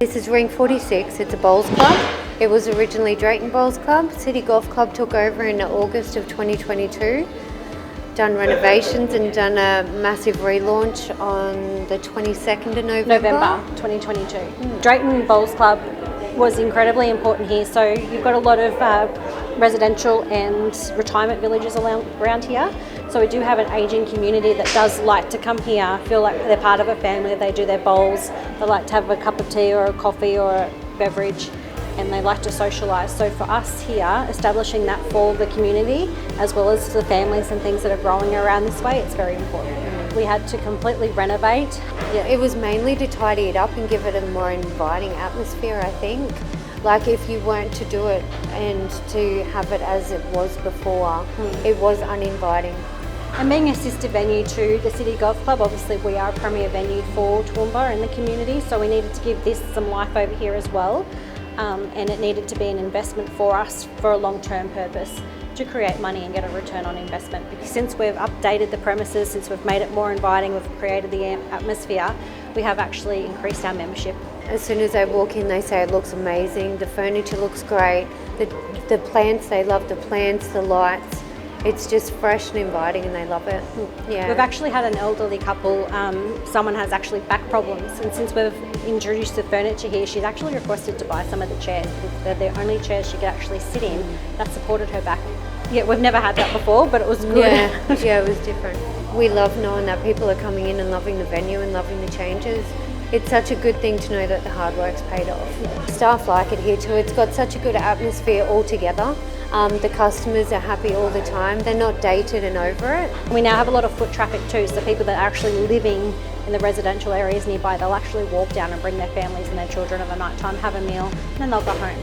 This is Rink 46, it's a bowls club. It was originally Drayton Bowls Club. City Golf Club took over in August of 2022. Done renovations and done a massive relaunch on the 22nd of November 2022. Drayton Bowls Club was incredibly important here. So you've got a lot of residential and retirement villages around here. So we do have an ageing community that does like to come here, feel like they're part of a family. They do their bowls, they like to have a cup of tea or a coffee or a beverage, and they like to socialise. So for us here, establishing that for the community as well as the families and things that are growing around this way, it's very important. We had to completely renovate. Yeah, it was mainly to tidy it up and give it a more inviting atmosphere, I think. Like if you weren't to do it and to have it as it was before, it was uninviting. And being a sister venue to the City Golf Club, obviously we are a premier venue for Toowoomba and the community, so we needed to give this some life over here as well. And it needed to be an investment for us for a long-term purpose to create money and get a return on investment. Because since we've updated the premises, since we've made it more inviting, we've created the atmosphere, we have actually increased our membership. As soon as they walk in, they say it looks amazing, the furniture looks great, the plants, they love the plants, the lights. It's just fresh and inviting and they love it. Yeah. We've actually had an elderly couple, someone has actually back problems, and since we've introduced the furniture here, she's actually requested to buy some of the chairs because they're the only chairs she could actually sit in that supported her back. Yeah, we've never had that before, but it was good. Yeah, it was different. We love knowing that people are coming in and loving the venue and loving the changes. It's such a good thing to know that the hard work's paid off. Staff like it here too. It's got such a good atmosphere altogether. The customers are happy all the time. They're not dated and over it. We now have a lot of foot traffic too, so people that are actually living in the residential areas nearby, they'll actually walk down and bring their families and their children at night time, have a meal, and then they'll go home.